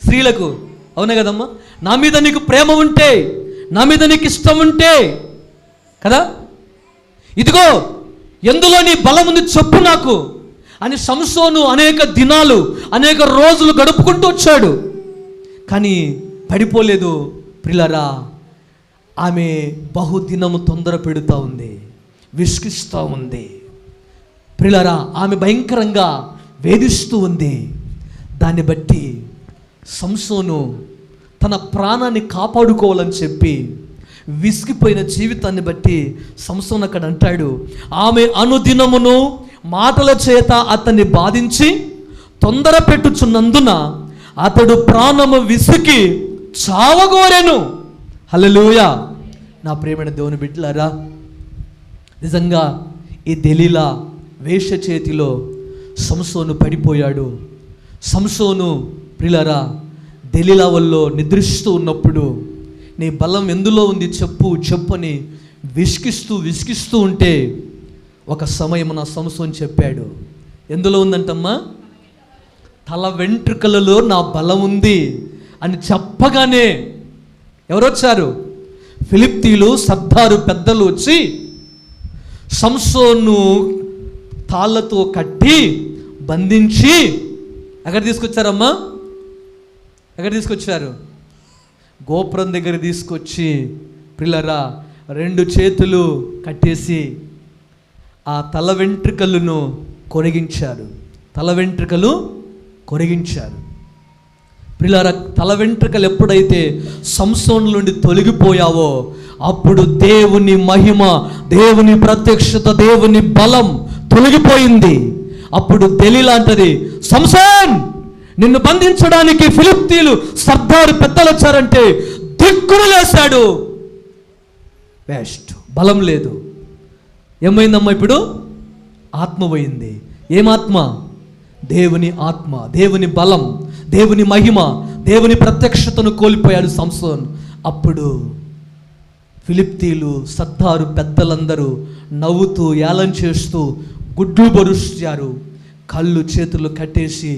స్త్రీలకు, అవునా కదమ్మా? నా మీద నీకు ప్రేమ ఉంటే, నా మీద నీకు ఇష్టం ఉంటే కదా, ఇదిగో ఎందులో నీ బలం ఉంది చెప్పు నాకు. అని సంసోను అనేక దినాలు అనేక రోజులు గడుపుకుంటూ వచ్చాడు. కానీ పడిపోలేదు ప్రియులారా. ఆమె బహుదినము తొందర పెడుతూ ఉంది, విసిగిస్తూ ఉంది ప్రియులారా. ఆమె భయంకరంగా వేధిస్తూ ఉంది. దాన్ని బట్టి సంసోను తన ప్రాణాన్ని కాపాడుకోవాలని చెప్పి విసిగిపోయిన జీవితాన్ని బట్టి సంసోను అక్కడ అంటాడు, ఆమె అనుదినమును మాటల చేత అతన్ని బాధించి తొందర పెట్టుచున్నందున అతడు ప్రాణము విసికి చావగోరెను. హల్లెలూయా. నా ప్రియమైన దేవుని బిడ్డలారా, నిజంగా ఈ దెలీలా వేశ్య చేతిలో సంసోను పడిపోయాడు. సంసోను ప్రియులారా దెలీలా వల్ల నిద్రిస్తూ ఉన్నప్పుడు, నీ బలం ఎందులో ఉంది చెప్పు చెప్పని విసిగిస్తూ ఉంటే ఒక సమయమున సంసోను చెప్పాడు, ఎందులో ఉందంటమ్మా? తల వెంట్రుకలలో నా బలం ఉంది అని చెప్పగానే ఎవరొచ్చారు? ఫిలిష్తీయులు సర్దారు పెద్దలు వచ్చి సంసోను తాళ్ళతో కట్టి బంధించి ఎక్కడ తీసుకొచ్చారమ్మా? ఎక్కడ తీసుకొచ్చారు? గోపురం దగ్గర తీసుకొచ్చి ప్రియులారా 2 చేతులు కట్టేసి ఆ తల వెంట్రుకలను కొరిగించారు. తల వెంట్రుకలు కొరిగించారు ప్రియులారా. తల వెంట్రుకలు ఎప్పుడైతే సంసోను నుండి తొలగిపోయావో అప్పుడు దేవుని మహిమ, దేవుని ప్రత్యక్షత, దేవుని బలం తొలగిపోయింది. అప్పుడు దెలీలా అంటది, సంసోన్ నిన్ను బంధించడానికి ఫిలిష్తీయులు సర్దారు పెద్దలు వచ్చారంటే దిక్కులు లేశాడు. వేస్ట్, బలం లేదు. ఏమైందమ్మా? ఇప్పుడు ఆత్మ పోయింది. ఏమాత్మ? దేవుని ఆత్మ, దేవుని బలం, దేవుని మహిమ, దేవుని ప్రత్యక్షతను కోల్పోయాడు సంసోన్. అప్పుడు ఫిలిష్తీయులు సర్దారు పెద్దలందరూ నవ్వుతూ ఏలం చేస్తూ గుడ్లు బరుస్తారు. కళ్ళు చేతులు కట్టేసి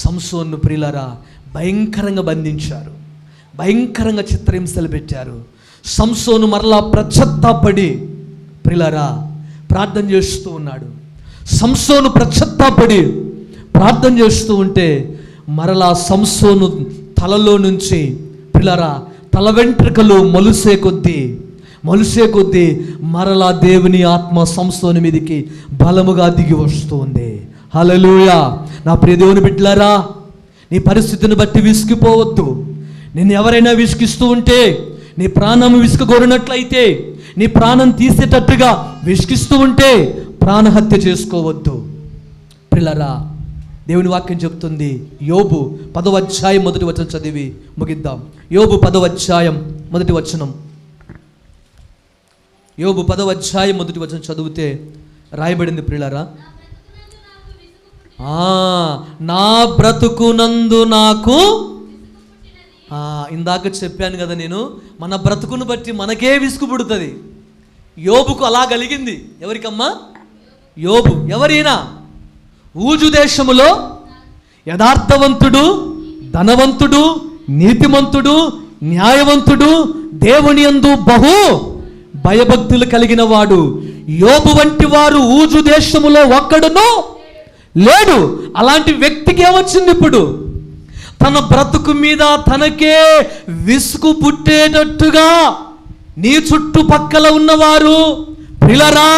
సంసోను ప్రియులారా భయంకరంగా బంధించారు, భయంకరంగా చిత్రహింసలు పెట్టారు. సంసోను మరలా ప్రశ్చాత్తాపడి ప్రియులారా ప్రార్థన చేస్తూ ఉన్నాడు. సంసోను ప్రశ్చాత్తాపడి ప్రార్థన చేస్తూ ఉంటే మరలా సంసోను తలలో నుంచి ప్రియులారా తల వెంట్రుకలు మొలిసే కొద్దీ మరలా దేవుని ఆత్మ సంసోను మీదికి బలముగా దిగి వస్తుంది. హల్లెలూయా. నా ప్రియ దేవుని బిడ్డలారా, నీ పరిస్థితిని బట్టి విసిగిపోవద్దు. నిన్ను ఎవరైనా విసిగిస్తూ ఉంటే, నీ ప్రాణం విసుగగోరినట్లయితే, నీ ప్రాణం తీసేటట్టుగా విసిగిస్తూ ఉంటే ప్రాణహత్య చేసుకోవద్దు ప్రియులారా. దేవుని వాక్యం చెప్తుంది. యోబు 10వ అధ్యాయం 1వ వచనం చదివి ముగిద్దాం. యోబు 10వ అధ్యాయం 1వ వచనం. యోబు 10వ అధ్యాయం 1వ వచనం చదివితే రాయబడింది ప్రియులారా, నా బ్రతుకునందు నాకు, ఇందాక చెప్పాను కదా నేను, మన బ్రతుకును బట్టి మనకే విసుగు పుడుతుంది. యోబుకు అలా కలిగింది. ఎవరికమ్మా? యోబు. ఎవరైనా ఊజు దేశములో యథార్థవంతుడు, ధనవంతుడు, నీతిమంతుడు, న్యాయవంతుడు, దేవుని యందు బహు భయభక్తులు కలిగిన వాడు యోబు వంటి వారు ఊజు దేశములో ఒక్కడును లేడు. అలాంటి వ్యక్తికి ఏమొచ్చింది? ఇప్పుడు తన బ్రతుకు మీద తనకే విసుగు పుట్టేటట్టుగా నీ చుట్టుపక్కల ఉన్నవారు ప్రియులారా,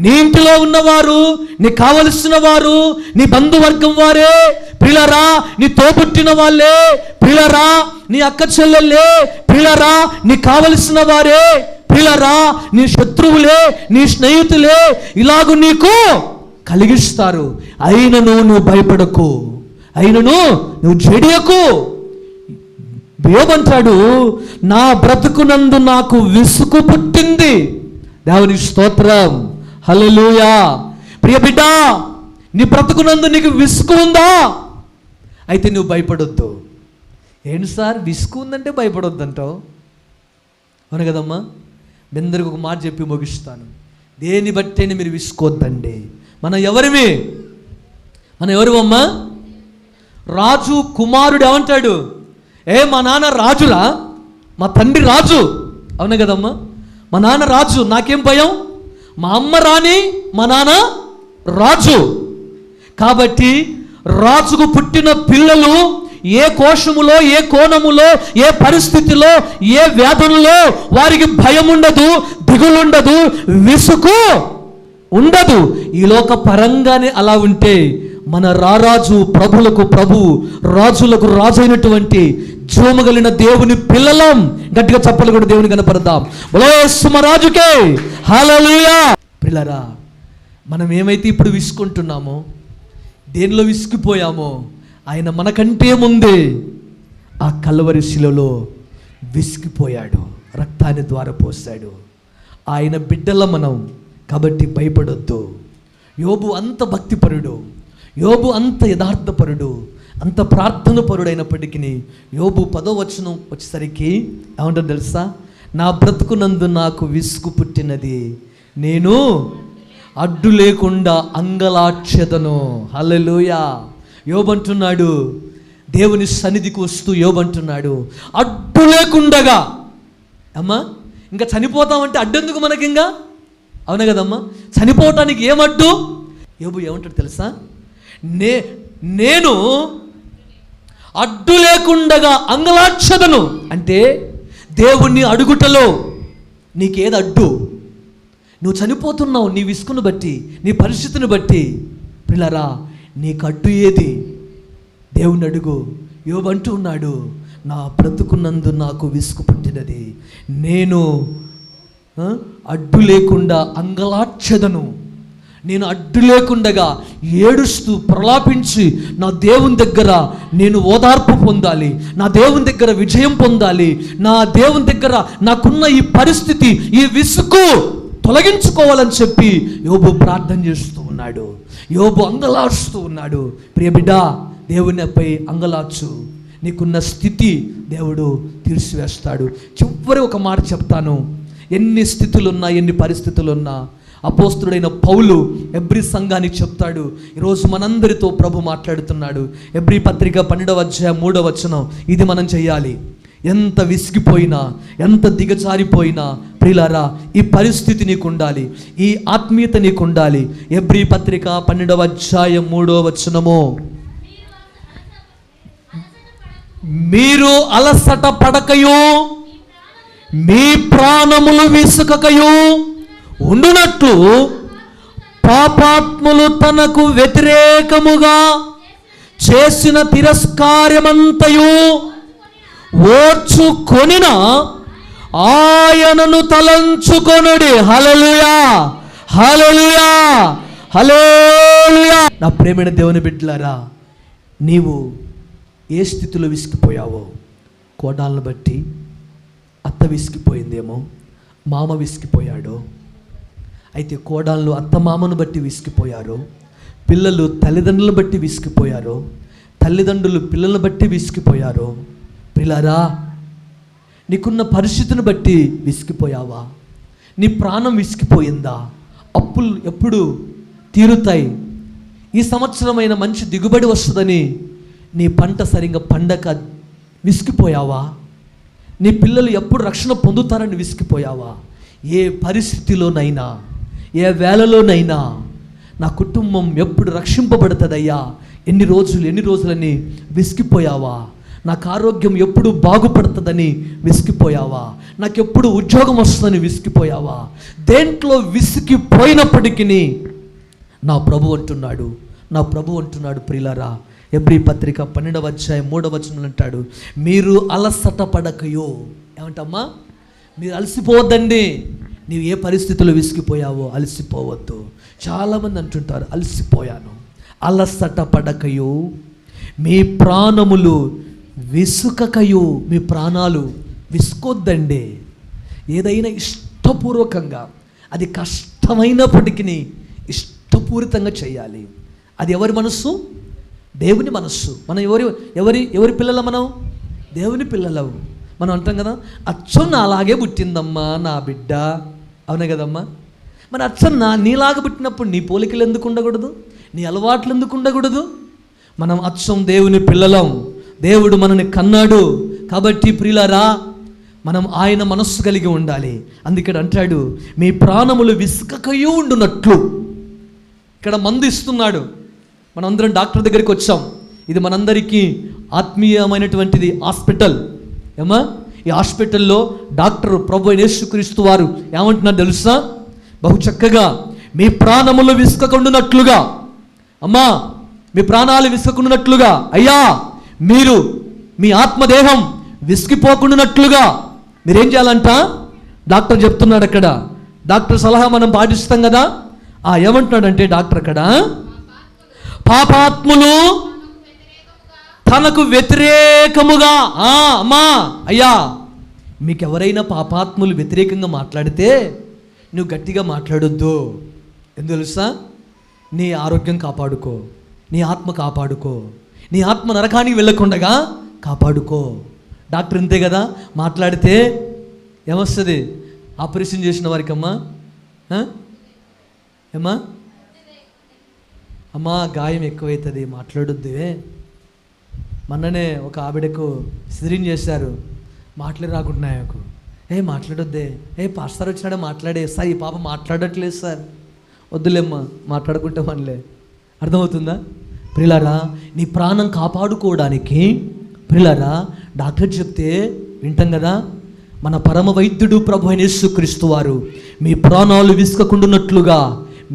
నీ ఇంటిలో ఉన్నవారు, నీ కావలసిన వారు, నీ బంధువర్గం వారే ప్రియులారా, నీ తోబుట్టిన వాళ్ళే ప్రియులారా, నీ అక్క చెల్లెళ్ళే ప్రియులారా, నీ కావలసిన వారే ప్రియులారా, నీ శత్రువులే, నీ స్నేహితులే ఇలాగూ నీకు కలిగిస్తారు. అయినను నువ్వు భయపడకు, అయినను నువ్వు చెడియకు. యోబంటాడు, నా బ్రతుకునందు నాకు విసుగు పుట్టింది. దేవుని స్తోత్రం, హల్లెలూయా. ప్రియ బిడ్డ, నీ బ్రతుకునందు నీకు విసుగు ఉందా? అయితే నువ్వు భయపడొద్దు. ఏంటి సార్ విసుగు ఉందంటే భయపడొద్దు అంటావు? అవును కదమ్మా. మీ అందరికి ఒక మాట చెప్పి ముగిస్తాను. దేని బట్టేనే మీరు విసుకోవద్దండి. మనం ఎవరిమి? మనం ఎవరివమ్మా? రాజు కుమారుడు ఏమంటాడు? మా నాన్న రాజురా, మా తండ్రి రాజు. అవును కదమ్మా. మా నాన్న రాజు, నాకేం భయం? మా అమ్మ రాణి, మా నాన్న రాజు. కాబట్టి రాజుకు పుట్టిన పిల్లలు ఏ కోశములో, ఏ కోణములో, ఏ పరిస్థితిలో, ఏ వేదనలో వారికి భయం ఉండదు, దిగులుండదు, విసుగు ఉండదు. ఈ లోక పరంగానే అలా ఉంటే మన రారాజు, ప్రభులకు ప్రభు, రాజులకు రాజు అయినటువంటి జీవమగలిగిన దేవుని పిల్లలం. గట్టిగా చప్పలు కూడా దేవుని కనపడదాం. బలో యేసుమరాజుకే హల్లెలూయా. పిల్లరా, మనం ఏమైతే ఇప్పుడు విసుకుంటున్నామో, దేనిలో విసిగిపోయామో, ఆయన మనకంటే ముందే ఆ కల్వరి శిలలో విసిగిపోయాడు, రక్తాన్ని ద్వారా పోసాడు. ఆయన బిడ్డల మనం, కాబట్టి భయపడొద్దు. యోబు అంత భక్తిపరుడు, యోబు అంత యథార్థపరుడు, అంత ప్రార్థన పరుడైనప్పటికీ యోబు 10వ వచనం వచ్చేసరికి ఏమంటారు తెలుసా? నా బ్రతుకునందు నాకు విసుగు పుట్టినది, నేను అడ్డు లేకుండా అంగలార్చెదను. హల్లెలూయా. యోబు అంటున్నాడు, దేవుని సన్నిధికి వస్తూ యోబు అంటున్నాడు, అడ్డు లేకుండగా. అమ్మా, ఇంకా చనిపోతామంటే అడ్డెందుకు మనకి? ఇంకా అవునా కదమ్మా? చనిపోవటానికి ఏమడ్డు? యోబు ఏమంటాడు తెలుసా? నేను అడ్డు లేకుండగా అంగలార్చెదను. అంటే దేవుణ్ణి అడుగుటలో నీకేది అడ్డు? నువ్వు చనిపోతున్నావు నీ విసుకును బట్టి, నీ పరిస్థితిని బట్టి. పిల్లరా, నీకు అడ్డు ఏది? దేవుణ్ణి అడుగు. యోబు అంటూ ఉన్నాడు, నా బ్రతుకునందు నాకు విసుగు పుట్టినది, నేను అడ్డు లేకుండా అంగలార్చెదను. నేను అడ్డు లేకుండగా ఏడుస్తూ ప్రలాపించి నా దేవుని దగ్గర నేను ఓదార్పు పొందాలి, నా దేవుని దగ్గర విజయం పొందాలి, నా దేవుని దగ్గర నాకున్న ఈ పరిస్థితి, ఈ విసుగు తొలగించుకోవాలని చెప్పి యోబు ప్రార్థన చేస్తూ ఉన్నాడు, యోబు అంగలార్చుతూ ఉన్నాడు. ప్రియ బిడ్డ, దేవునిపై అంగలార్చు, నీకున్న స్థితి దేవుడు తీర్చివేస్తాడు. చివరి ఒక మాట చెప్తాను. ఎన్ని స్థితులున్నా, ఎన్ని పరిస్థితులున్నా, అపోస్తుడైన పౌలు ఎబ్రీ సంఘానికి చెప్తాడు. ఈరోజు మనందరితో ప్రభు మాట్లాడుతున్నాడు. ఎబ్రీ పత్రిక 12వ అధ్యాయం 3వ వచనం, ఇది మనం చేయాలి. ఎంత విసిగిపోయినా, ఎంత దిగజారిపోయినా ప్రియులారా, ఈ పరిస్థితి నీకు ఉండాలి, ఈ ఆత్మీయత నీకు ఉండాలి. ఎబ్రీ పత్రిక 12వ అధ్యాయం 3వ వచనము, మీరు అలసట పడకయు మీ ప్రాణములు విసుకకయు ఉండునట్లు పాపాత్ములు తనకు వ్యతిరేకముగా చేసిన తిరస్కారమంతయు ఓర్చుకొనిన ఆయనను తలంచుకొనుడి. హల్లెలూయా, హల్లెలూయా, హల్లెలూయా. నా ప్రేమైన దేవుని బిడ్డలారా, నీవు ఏ స్థితిలో విసిగిపోయావో, కోడాలను బట్టి అత్త విసిగిపోయిందేమో, మామ విసిగిపోయాడో, అయితే కోడాళ్ళు అత్తమామను బట్టి విసిగిపోయారు, పిల్లలు తల్లిదండ్రులను బట్టి విసిగిపోయారు, తల్లిదండ్రులు పిల్లలను బట్టి విసిగిపోయారు. పిల్లరా, నీకున్న పరిస్థితిని బట్టి విసిగిపోయావా? నీ ప్రాణం విసిగిపోయిందా? అప్పులు ఎప్పుడు తీరుతాయి? ఈ సంవత్సరమైన మంచి దిగుబడి వస్తుందని నీ పంట సరిగ్గా పండక విసిగిపోయావా? నీ పిల్లలు ఎప్పుడు రక్షణ పొందుతారని విసిగిపోయావా? ఏ పరిస్థితిలోనైనా, ఏ వేళలోనైనా నా కుటుంబం ఎప్పుడు రక్షింపబడుతుందయ్యా, ఎన్ని రోజులని విసిగిపోయావా? నాకు ఆరోగ్యం ఎప్పుడు బాగుపడుతుందని విసిగిపోయావా? నాకు ఎప్పుడు ఉద్యోగం వస్తుందని విసిగిపోయావా? దేంట్లో విసిగిపోయినప్పటికీ నా ప్రభు అంటున్నాడు ప్రియులారా, ఎబ్రీ పత్రిక 12వ అధ్యాయం 3వ వచనం అంటాడు, మీరు అలసట పడకయో. ఏమంటమ్మా? మీరు అలసిపోవద్దండి. నీవు ఏ పరిస్థితుల్లో విసిగిపోయావో అలసిపోవద్దు. చాలామంది అంటుంటారు, అలసిపోయాను. అలసట పడకయో, మీ ప్రాణములు విసుకకయో. మీ ప్రాణాలు విసుకోద్దండి. ఏదైనా ఇష్టపూర్వకంగా, అది కష్టమైనప్పటికీ ఇష్టపూరితంగా చేయాలి. అది ఎవరి మనస్సు? దేవుని మనస్సు. మనం ఎవరి పిల్లల? మనం దేవుని పిల్లలం. మనం అంటాం కదా, అచ్చం నా అలాగే పుట్టిందమ్మా నా బిడ్డ. అవునే కదమ్మా? మరి అచ్చం నీలాగా పుట్టినప్పుడు నీ పోలికలు ఎందుకు ఉండకూడదు? నీ అలవాట్లు ఎందుకు ఉండకూడదు? మనం అచ్చం దేవుని పిల్లలం. దేవుడు మనని కన్నాడు. కాబట్టి ప్రియులారా, మనం ఆయన మనస్సు కలిగి ఉండాలి. అందుకే అంటాడు, మీ ప్రాణములు విసుకకయూ ఉండునట్లు. ఇక్కడ మందు ఇస్తున్నాడు. మనందరం డాక్టర్ దగ్గరికి వచ్చాం. ఇది మనందరికీ ఆత్మీయమైనటువంటిది హాస్పిటల్. ఏమా, ఈ హాస్పిటల్లో డాక్టర్ ప్రభు యేసుక్రీస్తు వారు ఏమంటున్నారు తెలుసా? బహు చక్కగా మీ ప్రాణములు విసుకకుండునట్లుగా, అమ్మా మీ ప్రాణాలు విసుకకుండునట్లుగా, అయ్యా మీరు మీ ఆత్మదేహం విసిగిపోకుండానట్లుగా మీరేం చేయాలంట? డాక్టర్ చెప్తున్నాడు అక్కడ. డాక్టర్ సలహా మనం పాటిస్తాం కదా. ఏమంటున్నాడంటే డాక్టర్ అక్కడ, పాపాత్ములు తనకు వ్యతిరేకముగా. అమ్మా అయ్యా, మీకు ఎవరైనా పాపాత్ములు వ్యతిరేకంగా మాట్లాడితే నువ్వు గట్టిగా మాట్లాడొద్దు. ఎందుకు తెలుసా? నీ ఆరోగ్యం కాపాడుకో, నీ ఆత్మ కాపాడుకో, నీ ఆత్మ నరకానికి వెళ్ళకుండగా కాపాడుకో. డాక్టర్ ఇంతే కదా, మాట్లాడితే ఏమొస్తుంది? ఆపరేషన్ చేసిన వారికి అమ్మా ఏమా అమ్మా గాయం ఎక్కువవుతుంది, మాట్లాడొద్దే. మొన్ననే ఒక ఆవిడకు సిజరీన్ చేశారు, మాటలు రాకుంటున్నాయి. నాకు మాట్లాడొద్దే, పాస్టర్ వచ్చినాడే మాట్లాడే. సార్ ఈ పాప మాట్లాడట్లేదు సార్. వద్దులేమ్మా, మాట్లాడుకుంటే మనలే. అర్థమవుతుందా? ప్రియులారా, నీ ప్రాణం కాపాడుకోవడానికి ప్రియులారా డాక్టర్ చెప్తే వింటాం కదా. మన పరమ వైద్యుడు ప్రభు అయిన యేసుక్రీస్తు వారు మీ ప్రాణాలు విసుకకుండునట్లుగా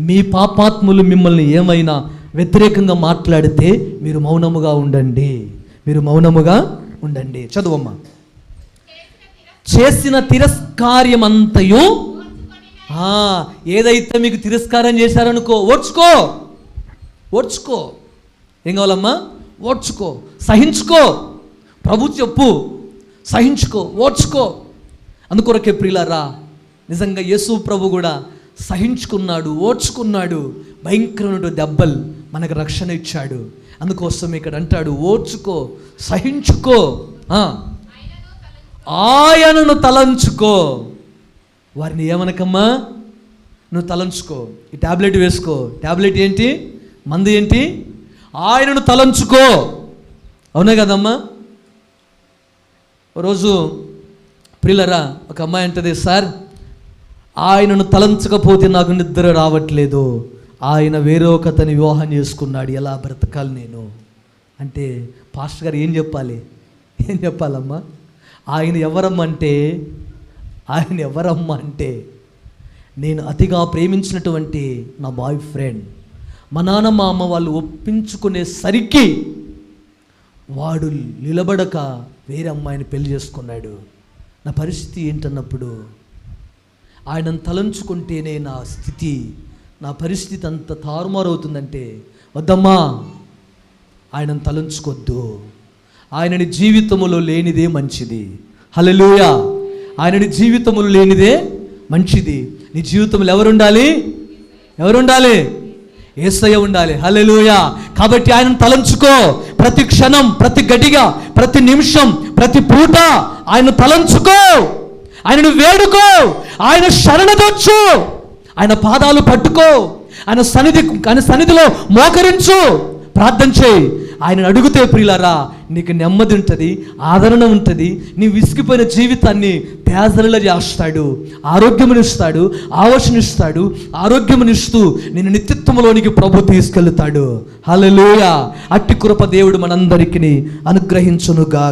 మీ పాపాత్ములు మిమ్మల్ని ఏమైనా వ్యతిరేకంగా మాట్లాడితే మీరు మౌనముగా ఉండండి, మీరు మౌనముగా ఉండండి. చదువమ్మా. చేసిన తిరస్కార్యమంతయు, ఏదైతే మీకు తిరస్కారం చేశారనుకో, ఓర్చుకో. ఏం కావాలమ్మా? ఓర్చుకో, సహించుకో. ప్రభు చెప్పు, సహించుకో, ఓర్చుకో. అందుకొరకే ప్రియులారా, నిజంగా యేసు ప్రభు కూడా సహించుకున్నాడు, ఓర్చుకున్నాడు. భయంకరమైన దెబ్బలు మనకు రక్షణ ఇచ్చాడు. అందుకోసం ఇక్కడ అంటాడు, ఓర్చుకో, సహించుకో, ఆయనను తలంచుకో. వారిని ఏమనకమ్మా, నువ్వు తలంచుకో. ఈ ట్యాబ్లెట్ వేసుకో. ట్యాబ్లెట్ ఏంటి? మందు ఏంటి? ఆయనను తలంచుకో. అవునే కదమ్మా? రోజు ప్రియులరా ఒక అమ్మాయి అంటది, సార్ ఆయనను తలంచకపోతే నాకు నిద్ర రావట్లేదు, ఆయన వేరొకతని వివాహం చేసుకున్నాడు, ఎలా బ్రతకాలి నేను అంటే, పాస్టర్ గారు ఏం చెప్పాలమ్మా? ఆయన ఎవరమ్మా అంటే నేను అతిగా ప్రేమించినటువంటి నా బాయ్ ఫ్రెండ్, మా నాన్న మా అమ్మ వాళ్ళు ఒప్పించుకునేసరికి వాడు నిలబడక వేరే అమ్మాయిని పెళ్లి చేసుకున్నాడు. నా పరిస్థితి ఏంటన్నప్పుడు ఆయనను తలంచుకుంటేనే నా స్థితి, నా పరిస్థితి అంత తారుమారవుతుందంటే, వద్దమ్మా ఆయనను తలంచుకోవద్దు. ఆయనని జీవితములో లేనిదే మంచిది. హల్లెలూయా. ఆయనని జీవితములో లేనిదే మంచిది. నీ జీవితంలో ఎవరుండాలి? యేసయ్య ఉండాలి. హల్లెలూయా. కాబట్టి ఆయనను తలంచుకో. ప్రతి క్షణం, ప్రతి గడిగా, ప్రతి నిమిషం, ప్రతి పూట ఆయన తలంచుకో, ఆయనను వేడుకో, ఆయన శరణదొచ్చు, ఆయన పాదాలు పట్టుకో, ఆయన సన్నిధిలో మోకరించు, ప్రార్థన చేయి. ఆయనను అడిగితే ప్రియులారా నీకు నెమ్మది ఉంటుంది, ఆదరణ ఉంటుంది. నీ విసిగిపోయిన జీవితాన్ని తేజరిలా చేస్తాడు, ఆరోగ్యమునిస్తాడు, ఆవశనిస్తాడు. ఆరోగ్యమునిస్తూ నిన్ను నిత్యత్వములోనికి ప్రభు తీసుకెళ్తాడు. హల్లెలూయా. అట్టి కృప దేవుడు మనందరికీ అనుగ్రహించునుగా.